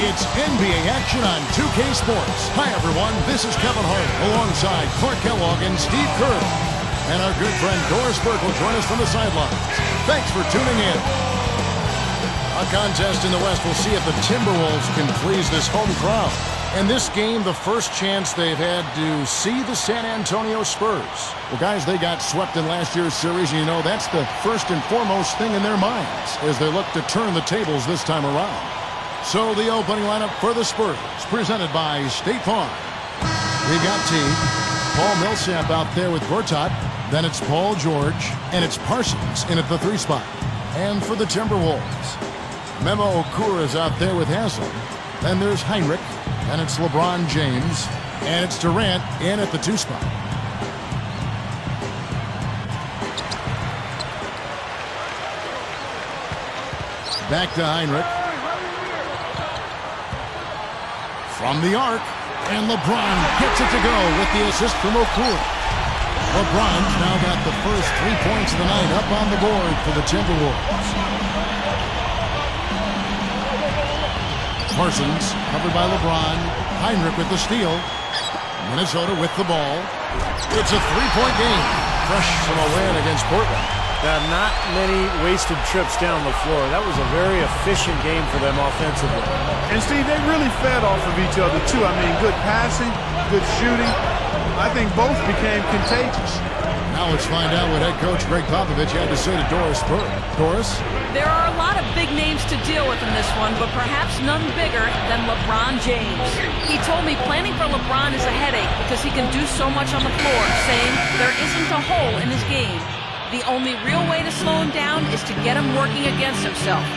It's NBA action on 2K Sports. Hi, everyone. This is Kevin Hart alongside Clark Kellogg and Steve Kerr. And our good friend Doris Burke will join us from the sidelines. Thanks for tuning in. A contest in the West will see if the Timberwolves can please this home crowd. And this game, the first chance they've had to see the San Antonio Spurs. Well, guys, they got swept in last year's series, and you know that's the first and foremost thing in their minds as they look to turn the tables this time around. So the opening lineup for the Spurs, presented by State Farm. We've got Teague, Paul Millsap out there with Gortat. Then it's Paul George, and it's Parsons in at the 3 spot. And for the Timberwolves, Memo Okura is out there with Haslem. Then there's Heinrich, and it's LeBron James, and it's Durant in at the 2 spot. Back to Heinrich. From the arc, and LeBron gets it to go with the assist from Okura. LeBron's now got the first 3 points of the night up on the board for the Timberwolves. Parsons covered by LeBron. Heinrich with the steal. Minnesota with the ball. It's a 3-point game. Fresh from a win against Portland. Not many wasted trips down the floor. That was a very efficient game for them offensively. And Steve, they really fed off of each other too. I mean, good passing, good shooting. I think both became contagious. Now let's find out what head coach Greg Popovich had to say to Doris Burke. Doris? There are a lot of big names to deal with in this one, but perhaps none bigger than LeBron James. He told me planning for LeBron is a headache because he can do so much on the floor, saying there isn't a hole in his game. The only real way to slow him down is to get him working against himself.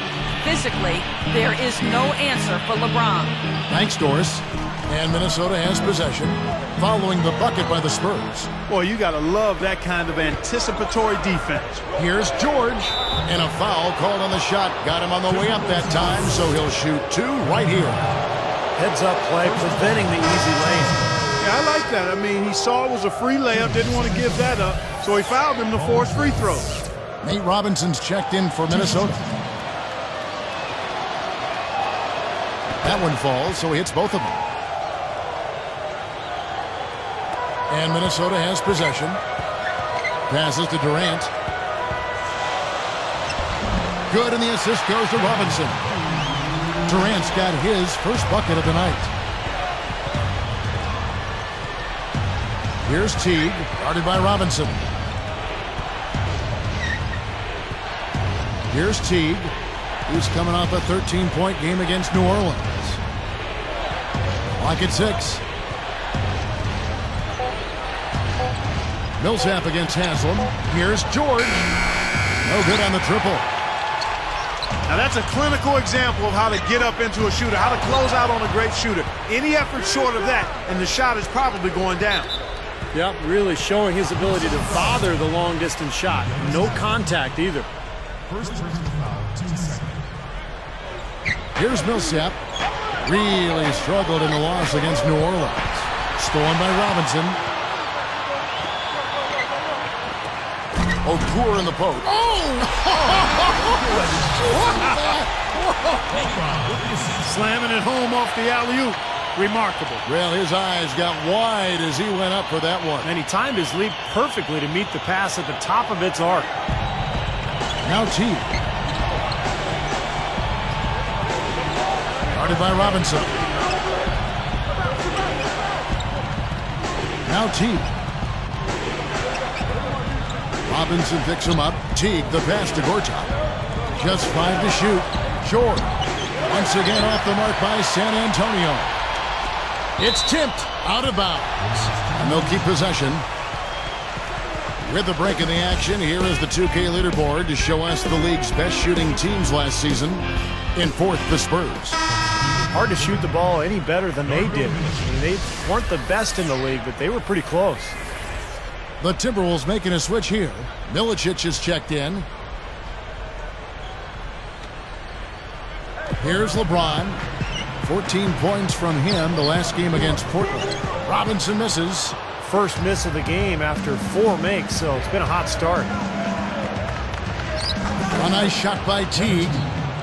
Physically, there is no answer for LeBron. Thanks, Doris. And Minnesota has possession, following the bucket by the Spurs. Boy, you got to love that kind of anticipatory defense. Here's George, and a foul called on the shot. Got him on the way up that time, so he'll shoot 2 right here. Heads-up play, preventing the easy lane. Yeah, I like that. I mean, he saw it was a free layup, didn't want to give that up, so he fouled him to force free throws. Nate Robinson's checked in for Minnesota. That one falls, so he hits both of them. And Minnesota has possession. Passes to Durant. Good, and the assist goes to Robinson. Durant's got his first bucket of the night. Here's Teague, guarded by Robinson. Here's Teague, who's coming off a 13-point game against New Orleans. Clock at 6. Millsap against Haslem. Here's George. No good on the triple. Now that's a clinical example of how to get up into a shooter, how to close out on a great shooter. Any effort short of that, and the shot is probably going down. Yep, really showing his ability to bother the long-distance shot. No contact either. Here's Millsap. Really struggled in the loss against New Orleans. Stolen by Robinson. Okura in the post. Slamming it home off the alley-oop. Remarkable. Well, his eyes got wide as he went up for that one. And he timed his leap perfectly to meet the pass at the top of its arc. Now Teague. Guarded by Robinson. Now Teague. Robinson picks him up. Teague, the pass to Gortat. Just 5 to shoot. Short. Once again off the mark by San Antonio. It's tipped out of bounds. And they'll keep possession. With the break in the action, here is the 2K leaderboard to show us the league's best shooting teams last season. In 4th, the Spurs. Hard to shoot the ball any better than they did. I mean, they weren't the best in the league, but they were pretty close. The Timberwolves making a switch here. Milicic is checked in. Here's LeBron. 14 points from him the last game against Portland. Robinson misses. First miss of the game after 4 makes, so it's been a hot start. A nice shot by Teague.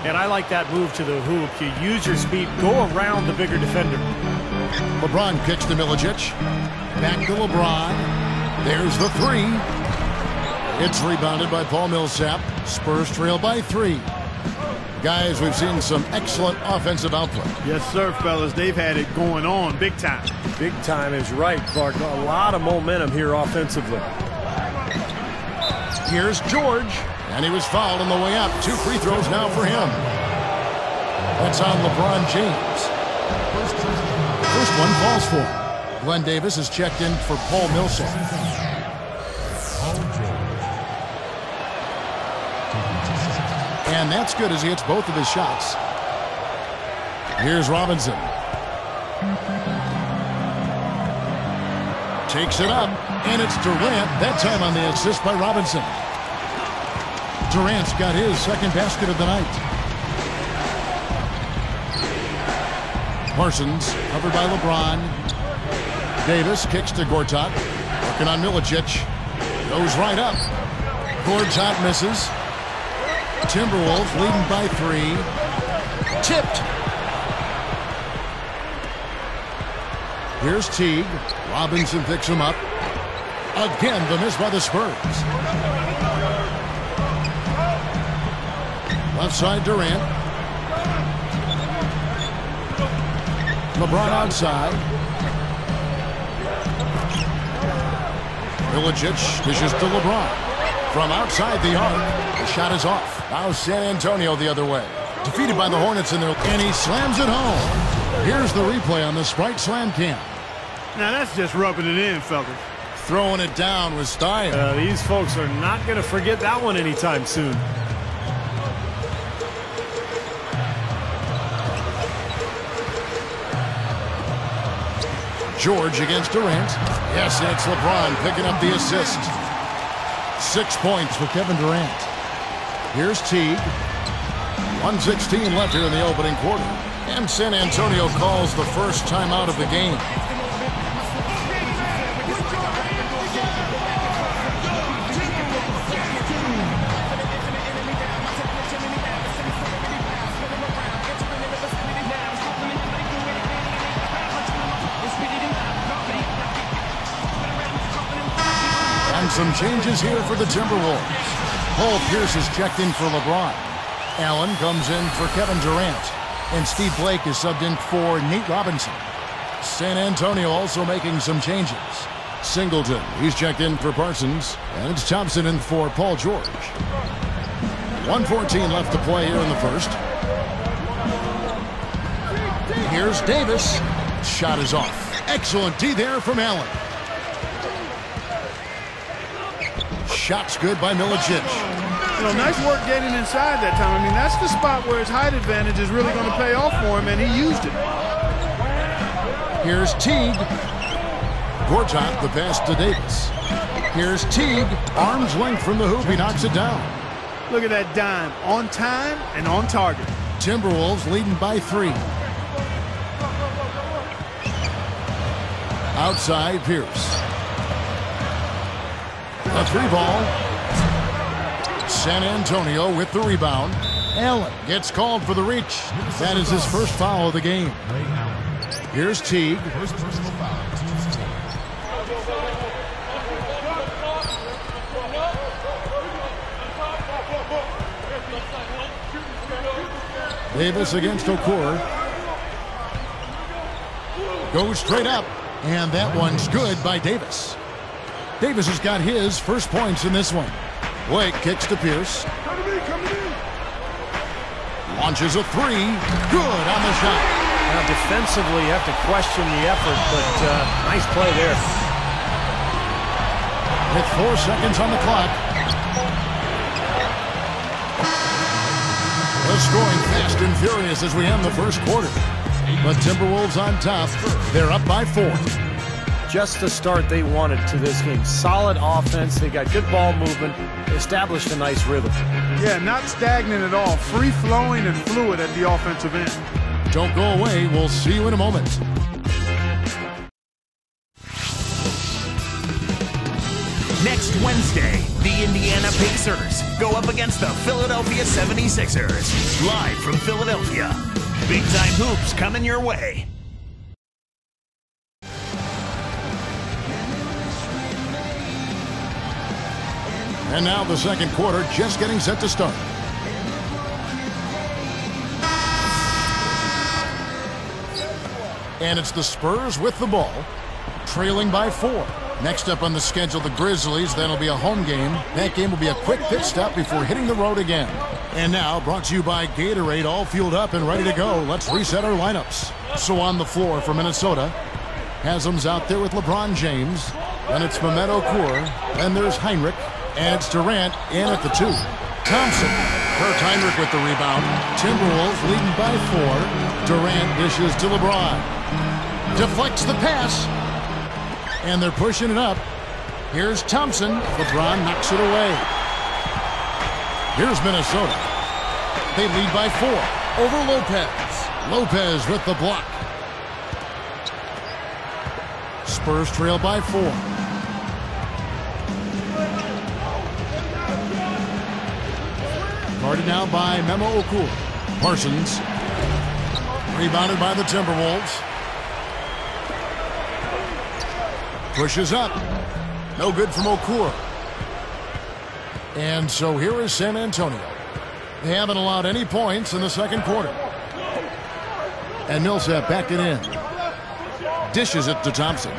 And I like that move to the hoop. You use your speed, go around the bigger defender. LeBron kicks to Milicic. Back to LeBron. There's the three. It's rebounded by Paul Millsap. Spurs trail by 3. Guys, we've seen some excellent offensive output. Yes, sir, fellas. They've had it going on big time. Big time is right, Clark. A lot of momentum here offensively. Here's George. And he was fouled on the way up. 2 free throws now for him. That's on LeBron James. First one falls for him. Glenn Davis is checked in for Paul Millsap. And that's good as he hits both of his shots. Here's Robinson. Takes it up, and it's Durant. That time on the assist by Robinson. Durant's got his second basket of the night. Parsons, covered by LeBron. Davis kicks to Gortat. Working on Milicic. Goes right up. Gortat misses. Timberwolves leading by 3. Tipped. Here's Teague. Robinson picks him up. Again, the miss by the Spurs. Left side, Durant. LeBron outside. Milicic dishes to LeBron. From outside the arc, the shot is off. Now San Antonio the other way. Defeated by the Hornets in there, and he slams it home. Here's the replay on the Sprite Slam Cam. Now that's just rubbing it in, fellas. Throwing it down with style. These folks are not going to forget that one anytime soon. George against Durant. Yes, it's LeBron picking up the assist. 6 points for Kevin Durant. Here's Teague. 1:16 left here in the opening quarter. And San Antonio calls the first timeout of the game. And some changes here for the Timberwolves. Paul Pierce is checked in for LeBron. Allen comes in for Kevin Durant. And Steve Blake is subbed in for Nate Robinson. San Antonio also making some changes. Singleton, he's checked in for Parsons. And it's Thompson in for Paul George. 1:14 left to play here in the first. Here's Davis. Shot is off. Excellent D there from Allen. Shot's good by Milicic. You know, nice work getting inside that time. I mean, that's the spot where his height advantage is really going to pay off for him, and he used it. Here's Teague. Gortat, the pass to Davis. Here's Teague. Arm's length from the hoop. He knocks it down. Look at that dime. On time and on target. Timberwolves leading by 3. Outside, Pierce. A 3-ball. San Antonio with the rebound. Allen gets called for the reach. That is his first foul of the game. Here's Teague. Davis against Okoro. Goes straight up. And that one's good by Davis. Davis has got his first points in this one. Blake kicks to Pierce. Launches a 3. Good on the shot. Now defensively, you have to question the effort, but nice play there. With 4 seconds on the clock. The scoring fast and furious as we end the first quarter. But Timberwolves on top. They're up by 4. Just the start they wanted to this game. Solid offense. They got good ball movement. Established a nice rhythm. Yeah, not stagnant at all. Free-flowing and fluid at the offensive end. Don't go away. We'll see you in a moment. Next Next Wednesday, the Indiana Pacers go up against the Philadelphia 76ers. Live from Philadelphia. Big time hoops coming your way. And now the second quarter just getting set to start. And it's the Spurs with the ball, trailing by 4. Next up on the schedule, the Grizzlies. That'll be a home game. That game will be a quick pit stop before hitting the road again. And now, brought to you by Gatorade, all fueled up and ready to go. Let's reset our lineups. So on the floor for Minnesota, Haslam's out there with LeBron James. Then it's Mehmet Okur. Then there's Heinrich. And it's Durant in at the 2. Thompson. Kurt Heinrich with the rebound. Timberwolves leading by 4. Durant dishes to LeBron. Deflects the pass. And they're pushing it up. Here's Thompson. LeBron knocks it away. Here's Minnesota. They lead by 4 over Lopez. Lopez with the block. Spurs trail by 4. Guarded now by Memo Okur. Parsons. Rebounded by the Timberwolves. Pushes up. No good from Okur. And so here is San Antonio. They haven't allowed any points in the second quarter. And Millsap back it in. Dishes it to Thompson.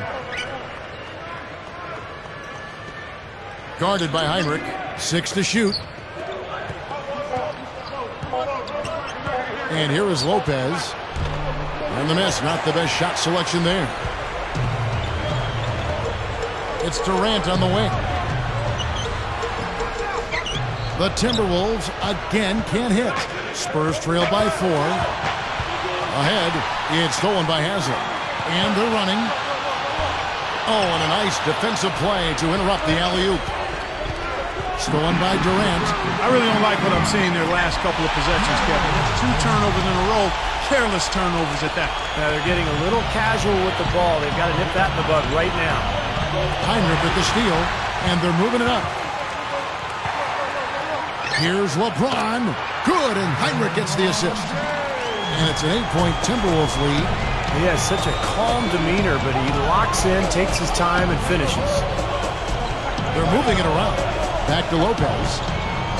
Guarded by Heinrich. 6 to shoot. And here is Lopez. And the miss. Not the best shot selection there. It's Durant on the wing. The Timberwolves again can't hit. Spurs trail by 4. Ahead, it's stolen by Haslam. And they're running. Oh, and a nice defensive play to interrupt the alley-oop. Stolen by Durant. I really don't like what I'm seeing their last couple of possessions, Kevin. That's 2 turnovers in a row. Careless turnovers at that. Now they're getting a little casual with the ball. They've got to nip that in the bud right now. Heinrich with the steal, and they're moving it up. Here's LeBron. Good, and Heinrich gets the assist. And it's an 8-point Timberwolves lead. He has such a calm demeanor, but he locks in, takes his time, and finishes. They're moving it around. Back to Lopez.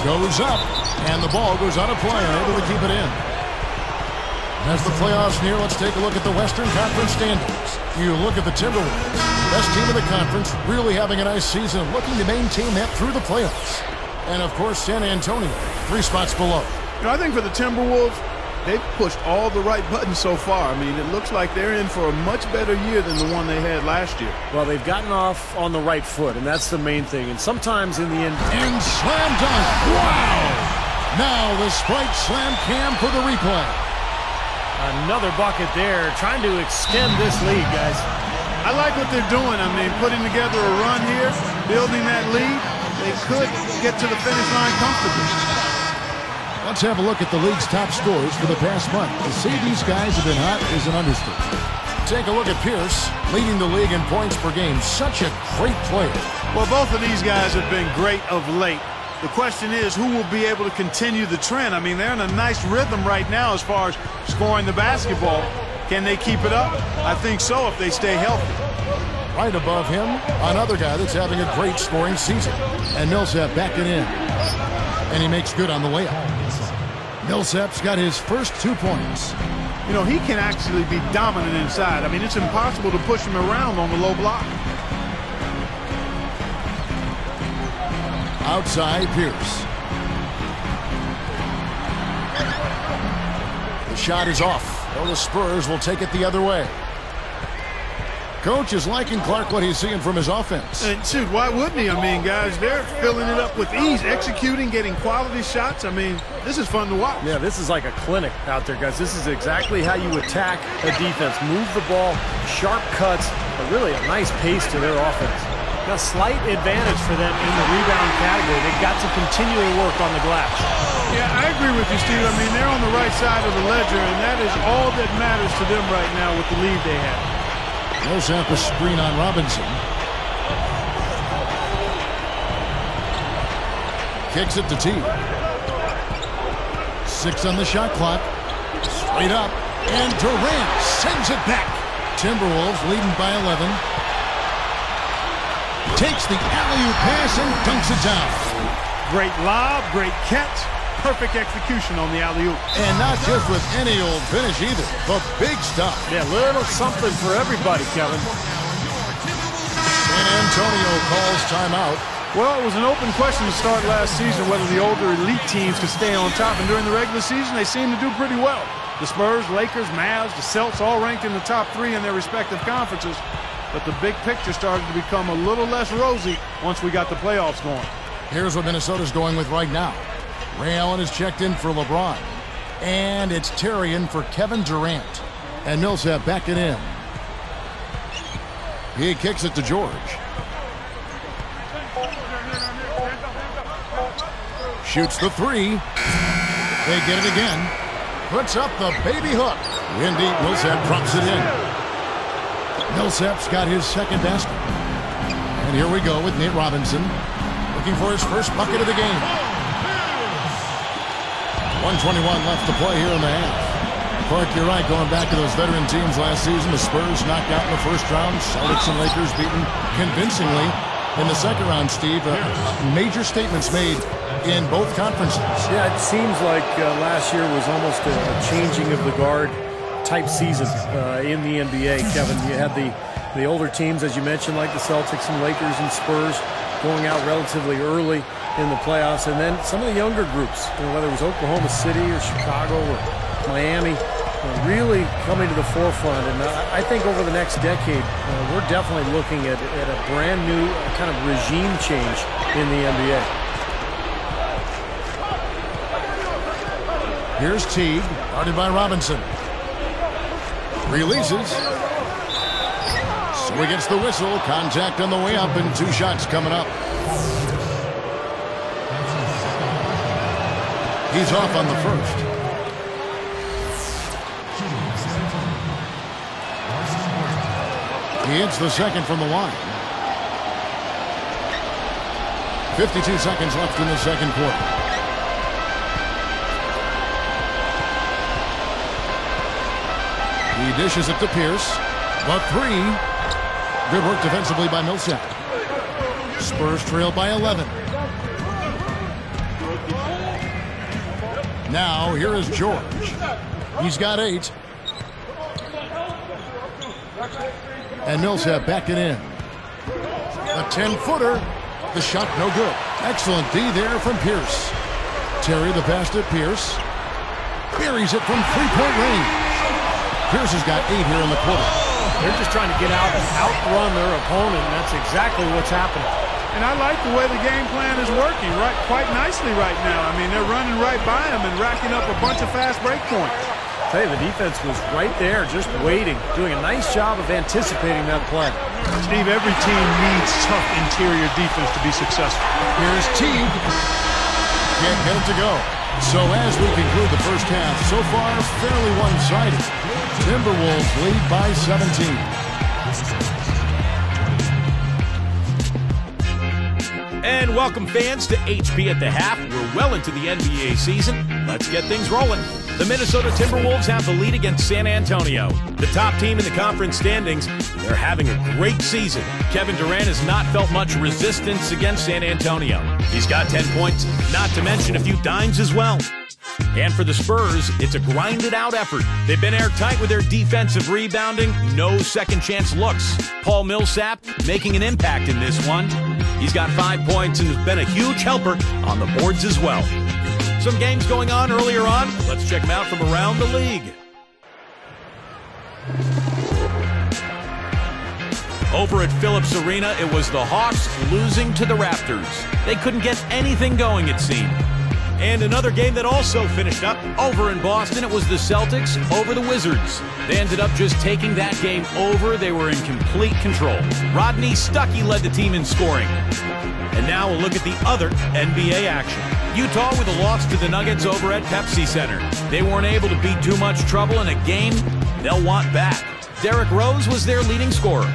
Goes up, and the ball goes out of play, unable to keep it in. As the playoffs near, let's take a look at the Western Conference standings. You look at the Timberwolves, best team in the conference, really having a nice season, looking to maintain that through the playoffs. And, of course, San Antonio, 3 spots below. You know, I think for the Timberwolves, they've pushed all the right buttons so far. I mean, it looks like they're in for a much better year than the one they had last year. Well, they've gotten off on the right foot, and that's the main thing. And sometimes in the end... And slam dunk. Wow! Now the Sprite slam cam for the replay. Another bucket there, trying to extend this lead, guys. I like what they're doing. I mean, putting together a run here, building that lead. They could get to the finish line comfortably. Let's have a look at the league's top scorers for the past month. To say these guys have been hot is an understatement. Take a look at Pierce, leading the league in points per game. Such a great player. Well, both of these guys have been great of late. The question is, who will be able to continue the trend? I mean, they're in a nice rhythm right now as far as scoring the basketball. Can they keep it up? I think so if they stay healthy. Right above him, another guy that's having a great scoring season. And Millsap backing in. And he makes good on the layup. Millsap's got his first 2 points. You know, he can actually be dominant inside. I mean, it's impossible to push him around on the low block. Outside, Pierce. The shot is off. Well, the Spurs will take it the other way. Coach is liking Clark what he's seeing from his offense. And shoot, why wouldn't he? I mean, guys, they're filling it up with ease, executing, getting quality shots. I mean, this is fun to watch. Yeah, this is like a clinic out there, guys. This is exactly how you attack a defense. Move the ball, sharp cuts, but really a nice pace to their offense. A slight advantage for them in the rebound category. They've got to continue to work on the glass. Yeah, I agree with you, Steve. I mean, they're on the right side of the ledger, and that is all that matters to them right now with the lead they have. Millsap a screen on Robinson. kicks it to T. 6 on the shot clock. Straight up. And Durant sends it back. Timberwolves leading by 11. Takes the alley-oop pass and dunks it down. Great lob, great catch. Perfect execution on the alley-oop. And not just with any old finish either, but big stuff. Yeah, little something for everybody, Kevin. San Antonio calls timeout. Well, it was an open question to start last season whether the older elite teams could stay on top, and during the regular season, they seem to do pretty well. The Spurs, Lakers, Mavs, the Celtics all ranked in the top 3 in their respective conferences, but the big picture started to become a little less rosy once we got the playoffs going. Here's what Minnesota's going with right now. Ray Allen is checked in for LeBron. And it's Terry in for Kevin Durant. And Millsap back it in. He kicks it to George. Shoots the 3. They get it again. Puts up the baby hook. Indy, Millsap drops it in. Millsap's got his second basket. And here we go with Nate Robinson. Looking for his first bucket of the game. 1:21 left to play here in the half. Clark, you're right. Going back to those veteran teams last season, the Spurs knocked out in the first round. Celtics and Lakers beaten convincingly in the second round, Steve. Major statements made in both conferences. Yeah, it seems like last year was almost a changing of the guard type season in the NBA, Kevin. You had the older teams, as you mentioned, like the Celtics and Lakers and Spurs, going out relatively early in the playoffs, and then some of the younger groups, whether it was Oklahoma City or Chicago or Miami, really coming to the forefront. And I think over the next decade, we're definitely looking at a brand new kind of regime change in the NBA. Here's Teague, guarded by Robinson. Releases. So he gets the whistle. Contact on the way up and 2 shots coming up. He's off on the first. He hits the second from the line. 52 seconds left in the second quarter. He dishes it to Pierce. The 3. Good work defensively by Millsap. Spurs trail by 11. Now, here is George. He's got 8. And Millsap back it in. A 10-footer. The shot no good. Excellent D there from Pierce. Terry the pass to Pierce. Buries it from 3-point range. Pierce has got 8 here in the quarter. They're just trying to get out and outrun their opponent, and that's exactly what's happening. And I like the way the game plan is working quite nicely right now. I mean, they're running right by him and racking up a bunch of fast break points. I'll tell you, the defense was right there, just waiting, doing a nice job of anticipating that play. Steve, every team needs tough interior defense to be successful. Here's Teague. Can't get it to go. So as we conclude the first half, so far fairly one-sided. Timberwolves lead by 17. And welcome fans to HP at the half. We're well into the NBA season. Let's get things rolling. The Minnesota Timberwolves have the lead against San Antonio. The top team in the conference standings. They're having a great season. Kevin Durant has not felt much resistance against San Antonio. He's got 10 points, not to mention a few dimes as well. And for the Spurs, it's a grinded-out effort. They've been airtight with their defensive rebounding. No second-chance looks. Paul Millsap making an impact in this one. He's got 5 points and has been a huge helper on the boards as well. Some games going on earlier on. Let's check them out from around the league. Over at Phillips Arena, it was the Hawks losing to the Raptors. They couldn't get anything going, it seemed. And another game that also finished up over in Boston, it was the Celtics over the Wizards. They ended up just taking that game over. They were in complete control. Rodney Stuckey led the team in scoring. And now we'll look at the other NBA action. Utah with a loss to the Nuggets over at Pepsi Center. They weren't able to beat too much trouble in a game they'll want back. Derrick Rose was their leading scorer.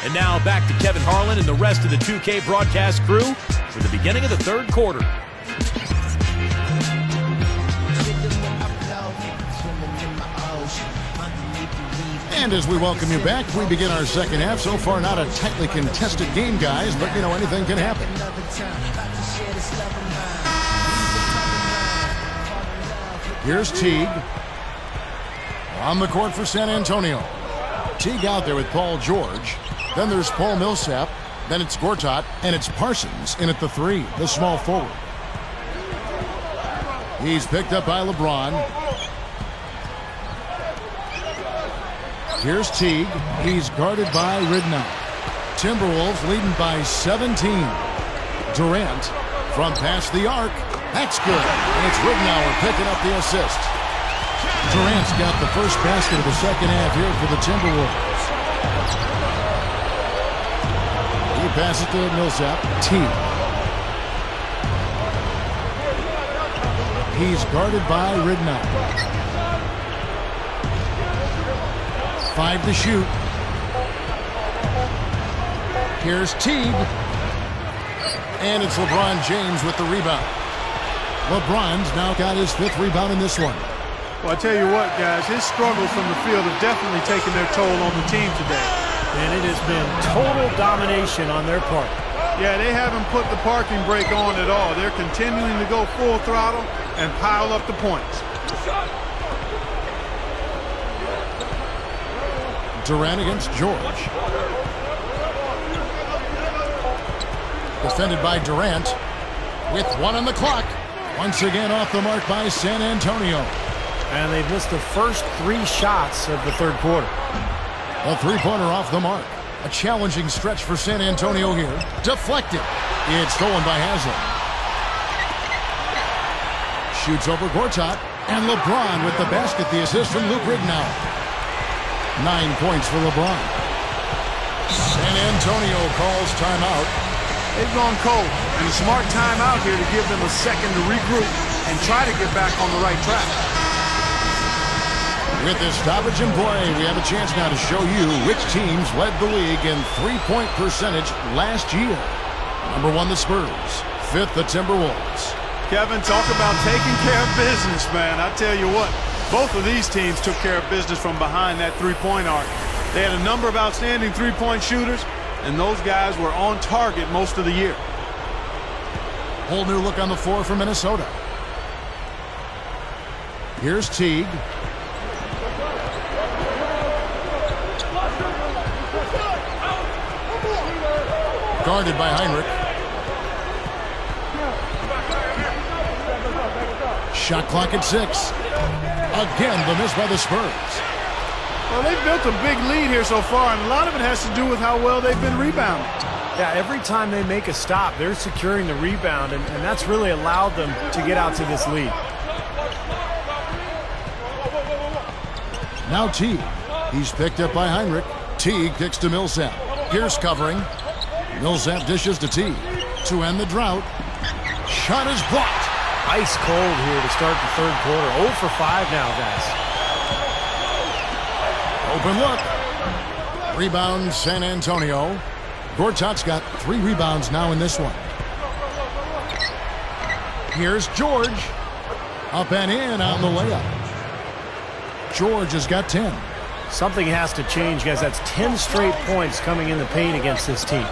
And now back to Kevin Harlan and the rest of the 2K broadcast crew for the beginning of the third quarter. And as we welcome you back, we begin our second half. So far, not a tightly contested game, guys, but, you know, anything can happen. Here's Teague. On the court for San Antonio. Teague out there with Paul George. Then there's Paul Millsap. Then it's Gortat, and it's Parsons in at the 3, the small forward. He's picked up by LeBron. Here's Teague. He's guarded by Ridnow. Timberwolves leading by 17. Durant from past the arc. That's good. And it's Ridnow picking up the assist. Durant's got the first basket of the second half here for the Timberwolves. He passes to Millsap. Teague. He's guarded by Ridnow. 5 to shoot. Here's Teague. And it's LeBron James with the rebound. LeBron's now got his 5th rebound in this one. Well, I tell you what, guys, his struggles from the field have definitely taken their toll on the team today. And it has been total domination on their part. Yeah, they haven't put the parking brake on at all. They're continuing to go full throttle and pile up the points. Durant against George. Defended by Durant with 1 on the clock. Once again off the mark by San Antonio. And they've missed the first 3 shots of the third quarter. A 3-pointer off the mark. A challenging stretch for San Antonio here. Deflected. It's stolen by Haslam. Shoots over Gortat. And LeBron with the basket. The assist from Luke Ridnow. 9 points for LeBron. San Antonio calls timeout. They've gone cold. And a smart timeout here to give them a second to regroup and try to get back on the right track. With this stoppage in play, we have a chance now to show you which teams led the league in three-point percentage last year. Number 1, the Spurs. 5th, the Timberwolves. Kevin, talk about taking care of business, man. I tell you what, both of these teams took care of business from behind that three-point arc. They had a number of outstanding three-point shooters, and those guys were on target most of the year. Whole new look on the floor for Minnesota. Here's Teague. Guarded by Heinrich. Shot clock at 6. Again, the miss by the Spurs. Well, they've built a big lead here so far, and a lot of it has to do with how well they've been rebounding. Yeah, every time they make a stop, they're securing the rebound, and that's really allowed them to get out to this lead. Now Teague. He's picked up by Heinrich. Teague kicks to Millsap. Pierce covering. Millsap dishes to Teague to end the drought. Shot is blocked. Ice cold here to start the third quarter. 0 for 5 now, guys. Open look. Rebound San Antonio. Gortat's got 3 rebounds now in this one. Here's George. Up and in on the layup. George has got 10. Something has to change, guys. That's 10 straight points coming in the paint against this team.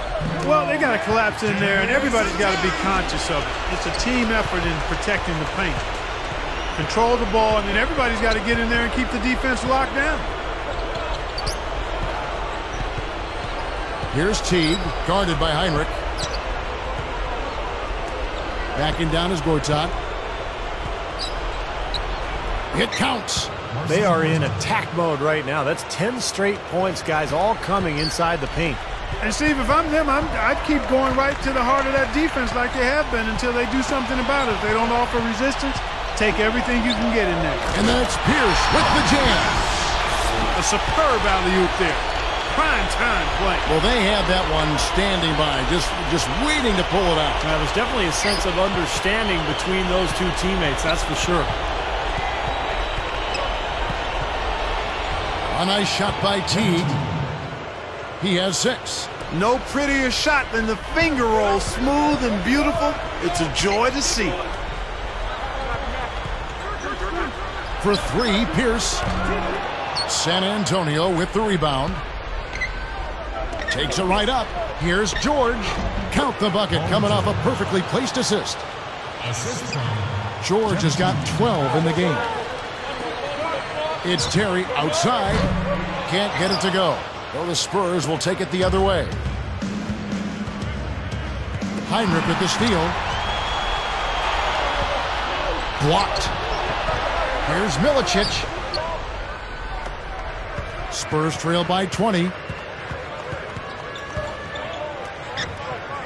Well, they got to collapse in there, and everybody's got to be conscious of it. It's a team effort in protecting the paint. Control the ball, and then everybody's got to get in there and keep the defense locked down. Here's Teague, guarded by Heinrich. Backing down is Gortat. It counts. They are in attack mode right now. That's 10 straight points, guys, all coming inside the paint. And, Steve, if I'm them, I'd keep going right to the heart of that defense like they have been until they do something about it. If they don't offer resistance, take everything you can get in there. And then it's Pierce with the jam. A superb alley-oop there. Prime time play. Well, they had that one standing by, just waiting to pull it out. Now, there's definitely a sense of understanding between those two teammates, that's for sure. A nice shot by Teague. He has 6. No prettier shot than the finger roll. Smooth and beautiful. It's a joy to see. For 3, Pierce. San Antonio with the rebound. Takes it right up. Here's George. Count the bucket coming off a perfectly placed assist. George has got 12 in the game. It's Terry outside. Can't get it to go. So the Spurs will take it the other way. Heinrich with the steal. Blocked. Here's Milicic. Spurs trail by 20.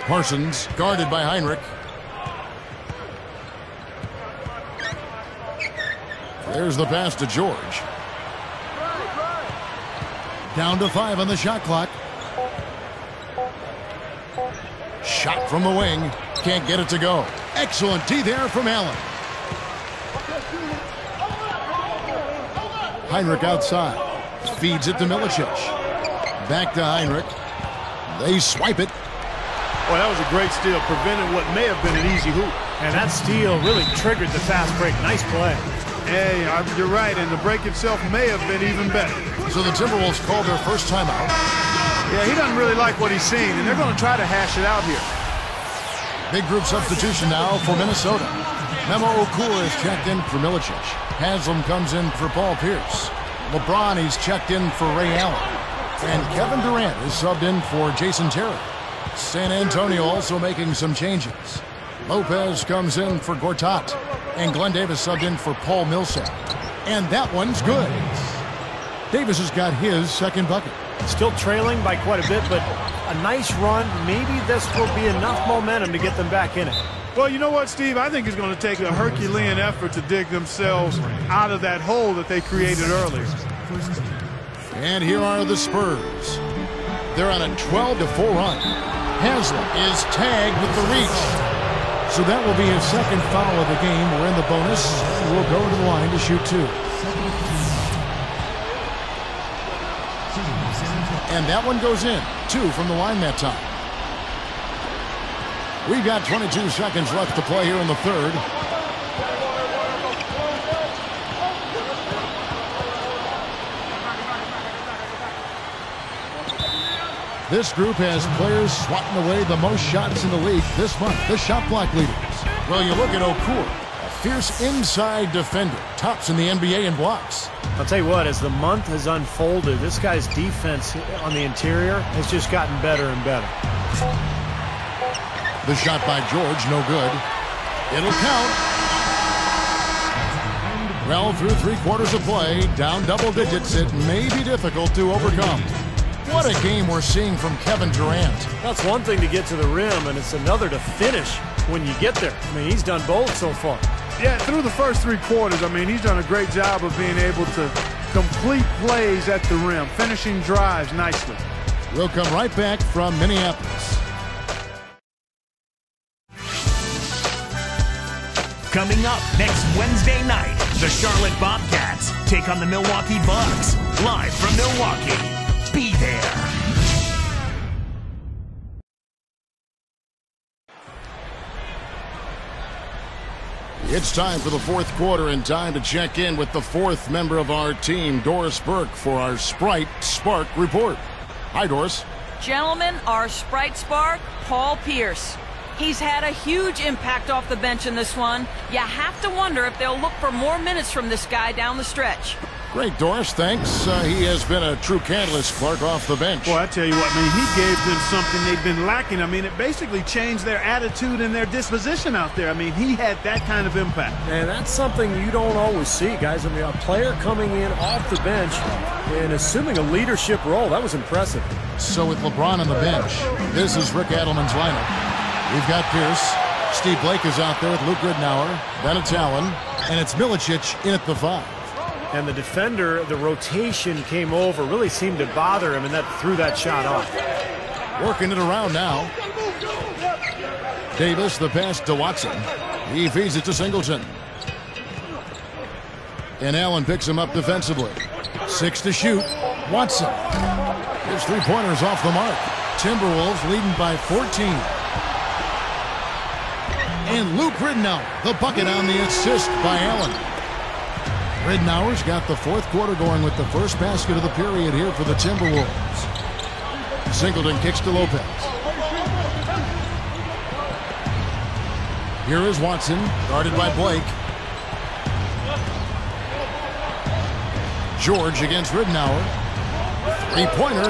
Parsons guarded by Heinrich. There's the pass to George. Down to 5 on the shot clock. Shot from the wing. Can't get it to go. Excellent D there from Allen. Heinrich outside. Feeds it to Milicic. Back to Heinrich. They swipe it. Well, that was a great steal, preventing what may have been an easy hoop. And that steal really triggered the fast break. Nice play. Hey, you're right, and the break itself may have been even better. So the Timberwolves called their first timeout. Yeah, he doesn't really like what he's seen, and they're going to try to hash it out here. Big group substitution now for Minnesota. Memo Okur is checked in for Milicic. Haslam comes in for Paul Pierce. LeBron is checked in for Ray Allen. And Kevin Durant is subbed in for Jason Terry. San Antonio also making some changes. Lopez comes in for Gortat. And Glenn Davis subbed in for Paul Millsap. And that one's good. Davis has got his second bucket. Still trailing by quite a bit, but a nice run. Maybe this will be enough momentum to get them back in it. Well, you know what, Steve? I think it's going to take a Herculean effort to dig themselves out of that hole that they created earlier. And here are the Spurs. They're on a 12-4 run. Haslam is tagged with the reach. So that will be his second foul of the game. We're in the bonus. We'll go to the line to shoot 2. And that one goes in. 2 from the line that time. We've got 22 seconds left to play here in the third. This group has players swatting away the most shots in the league this month. The shot block leaders. Well, you look at Okur, a fierce inside defender. Tops in the NBA in blocks. I'll tell you what, as the month has unfolded, this guy's defense on the interior has just gotten better and better. The shot by George, no good. It'll count. Well, through 3/4 of play, down double digits, it may be difficult to overcome. What a game we're seeing from Kevin Durant. That's one thing to get to the rim, and it's another to finish when you get there. I mean, he's done both so far. Yeah, through the first 3 quarters, I mean, he's done a great job of being able to complete plays at the rim, finishing drives nicely. We'll come right back from Minneapolis. Coming up next Wednesday night, the Charlotte Bobcats take on the Milwaukee Bucks. Live from Milwaukee. Be there. It's time for the 4th quarter and time to check in with the 4th member of our team, Doris Burke, for our Sprite Spark report. Hi, Doris. Gentlemen, our Sprite Spark, Paul Pierce. He's had a huge impact off the bench in this one. You have to wonder if they'll look for more minutes from this guy down the stretch. Great, Doris. Thanks. He has been a true catalyst, Clark, off the bench. Boy, I tell you what, man, he gave them something they've been lacking. I mean, it basically changed their attitude and their disposition out there. I mean, he had that kind of impact. And that's something you don't always see, guys. I mean, a player coming in off the bench and assuming a leadership role, that was impressive. So with LeBron on the bench, this is Rick Adelman's lineup. We've got Pierce. Steve Blake is out there with Luke Ridnour. Then it's Allen. And it's Milicic in at the 5. And the defender, the rotation came over, really seemed to bother him, and that threw that shot off. Working it around now. Davis, the pass to Watson. He feeds it to Singleton. And Allen picks him up defensively. 6 to shoot. Watson. His 3-pointers off the mark. Timberwolves leading by 14. And Luke Ridnour, the bucket on the assist by Allen. Ridnour's got the fourth quarter going with the first basket of the period here for the Timberwolves. Singleton kicks to Lopez. Here is Watson, guarded by Blake. George against Ridnour. Three-pointer,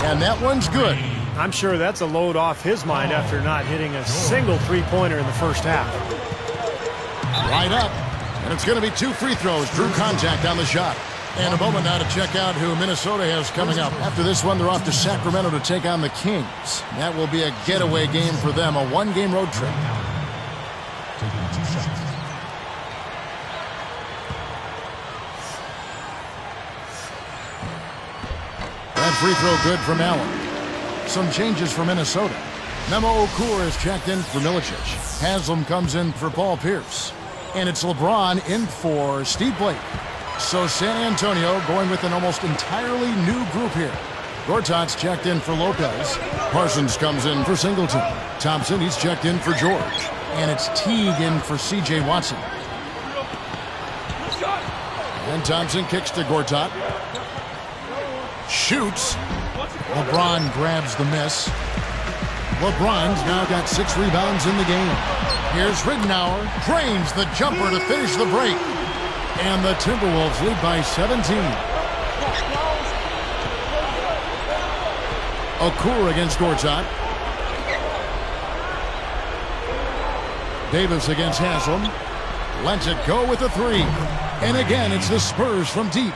and that one's good. I'm sure that's a load off his mind after not hitting a single three-pointer in the first half. Right up, and it's going to be 2 free throws. Drew contact on the shot. And a moment now to check out who Minnesota has coming up. After this one, they're off to Sacramento to take on the Kings. That will be a getaway game for them, a one-game road trip. That free throw good from Allen. Some changes for Minnesota. Memo Okur is checked in for Milicic. Haslam comes in for Paul Pierce. And it's LeBron in for Steve Blake. So San Antonio going with an almost entirely new group here. Gortat's checked in for Lopez. Parsons comes in for Singleton. Thompson, he's checked in for George. And it's Teague in for C.J. Watson. And Thompson kicks to Gortat. Shoots. LeBron grabs the miss. LeBron's now got 6 rebounds in the game. Here's Ridnour. Drains the jumper to finish the break. And the Timberwolves lead by 17. Okur against Gortat. Davis against Haslam. Lets it go with a 3. And again, it's the Spurs from deep.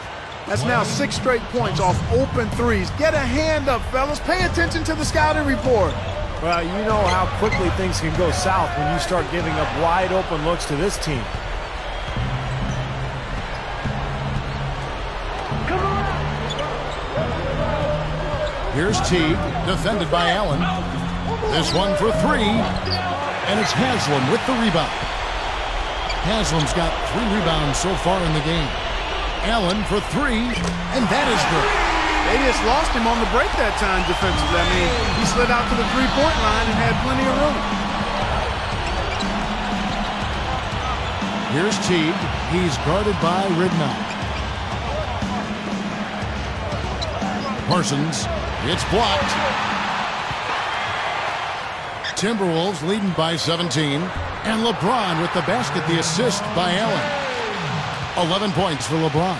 That's now 6 straight points off open threes. Get a hand up, fellas. Pay attention to the scouting report. Well, you know how quickly things can go south when you start giving up wide open looks to this team. Here's Teague, defended by Allen. This one for 3, and it's Haslam with the rebound. Haslam's got 3 rebounds so far in the game. Allen for 3, and that is good. They just lost him on the break that time defensively. I mean, he slid out to the three-point line and had plenty of room. Here's Teague. He's guarded by Ridnour. Parsons. It's blocked. Timberwolves leading by 17. And LeBron with the basket, the assist by Allen. 11 points for LeBron.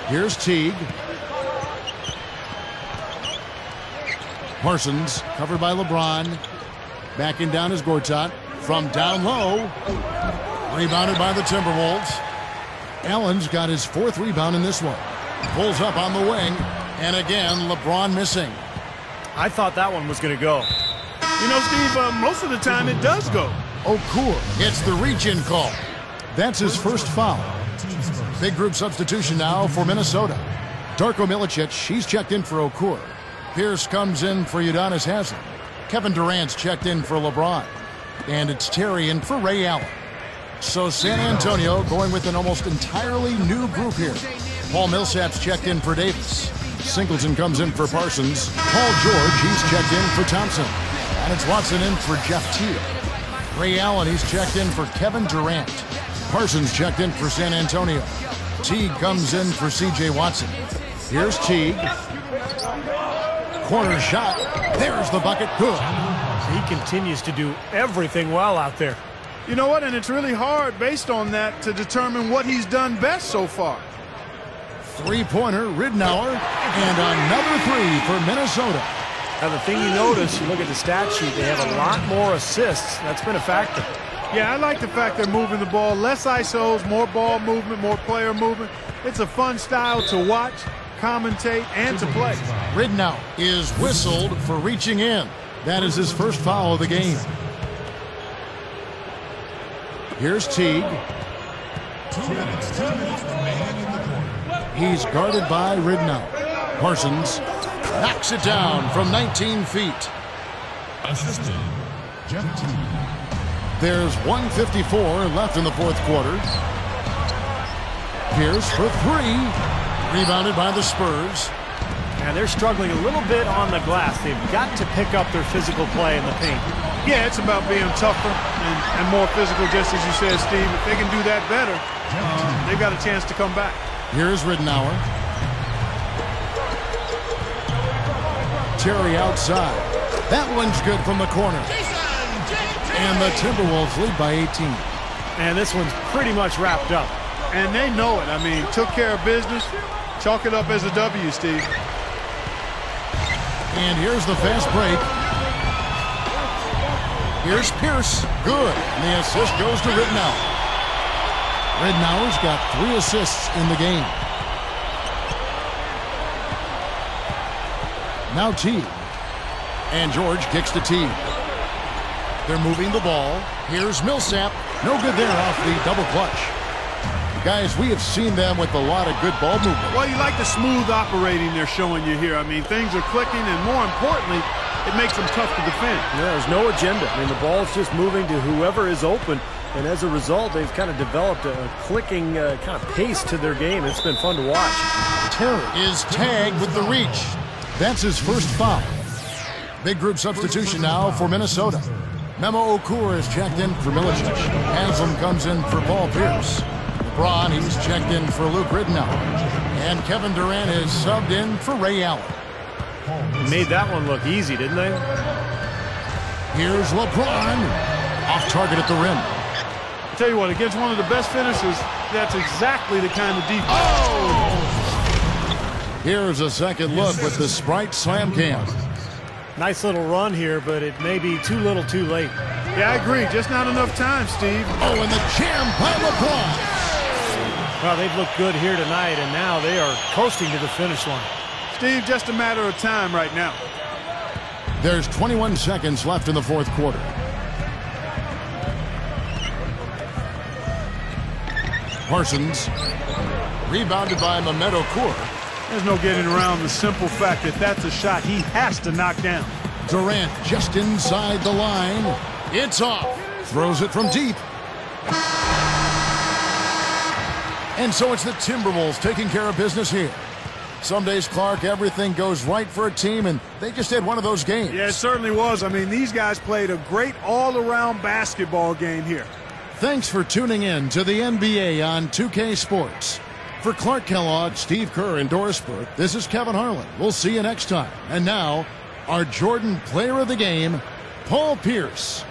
Here's Teague. Parsons covered by LeBron. Backing down is Gortat. From down low. Rebounded by the Timberwolves. Allen's got his 4th rebound in this one. Pulls up on the wing. And again, LeBron missing. I thought that one was going to go. You know, Steve, most of the time it does go. Okur gets the reach-in call. That's his first foul. Big group substitution now for Minnesota. Darko Milicic, he's checked in for Okur. Pierce comes in for Udonis Haslam. Kevin Durant's checked in for LeBron. And it's Terry in for Ray Allen. So San Antonio going with an almost entirely new group here. Paul Millsap's checked in for Davis. Singleton comes in for Parsons. Paul George, he's checked in for Thompson. And it's Watson in for Jeff Teague. Ray Allen, he's checked in for Kevin Durant. Parsons checked in for San Antonio. Teague comes in for C.J. Watson. Here's Teague. Corner shot. There's the bucket. Good. He continues to do everything well out there. You know what? And it's really hard based on that to determine what he's done best so far. Three-pointer, Ridnour, and another 3 for Minnesota. Now, the thing you notice, you look at the stat sheet, they have a lot more assists. That's been a factor. Yeah, I like the fact they're moving the ball. Less ISOs, more ball movement, more player movement. It's a fun style to watch, commentate, and to play. Ridnour is whistled for reaching in. That is his first foul of the game. Here's Teague. 2 minutes remaining in the quarter. He's guarded by Ridnour. Parsons knocks it down from 19 feet. Assistant, Jeff Teague. There's 1:54 left in the fourth quarter. Pierce for 3. Rebounded by the Spurs. And they're struggling a little bit on the glass. They've got to pick up their physical play in the paint. Yeah, it's about being tougher and more physical, just as you said, Steve. If they can do that better, they've got a chance to come back. Here's Ridenour. Terry outside. That one's good from the corner. And the Timberwolves lead by 18. And this one's pretty much wrapped up. And they know it. I mean, took care of business. Chalk it up as a W, Steve. And here's the fast break. Here's Pierce. Good. And the assist goes to Ridenour. Ridenour's got 3 assists in the game. Now T. And George kicks to T. They're moving the ball. Here's Millsap. No good there off the double clutch. Guys, we have seen them with a lot of good ball movement. Well, you like the smooth operating they're showing you here. I mean, things are clicking, and more importantly, it makes them tough to defend. Yeah, there's no agenda. I mean, the ball's just moving to whoever is open, and as a result, they've kind of developed a clicking kind of pace to their game. It's been fun to watch. Terry is tagged with the reach. That's his first foul. Big group substitution now for Minnesota. Memo Okur is checked in for Milicic. Haslam comes in for Paul Pierce. LeBron, he's checked in for Luke Ridenour. And Kevin Durant is subbed in for Ray Allen. Made that one look easy, didn't they? Here's LeBron. Off target at the rim. I'll tell you what, against one of the best finishers, that's exactly the kind of defense. Oh! Here's a second look with the Sprite Slam Cam. Nice little run here, but it may be too little too late. Yeah, I agree. Just not enough time, Steve. Oh, and the jam by LeBron. Well, they've looked good here tonight, and now they are coasting to the finish line. Steve, just a matter of time right now. There's 21 seconds left in the fourth quarter. Parsons. Rebounded by Mehmet Okur. There's no getting around the simple fact that that's a shot he has to knock down. Durant just inside the line. It's off. Throws it from deep. And so it's the Timberwolves taking care of business here. Some days, Clark, everything goes right for a team, and they just had one of those games. Yeah, it certainly was. I mean, these guys played a great all-around basketball game here. Thanks for tuning in to the NBA on 2K Sports. For Clark Kellogg, Steve Kerr, and Doris Burke, this is Kevin Harlan. We'll see you next time. And now, our Jordan Player of the Game, Paul Pierce.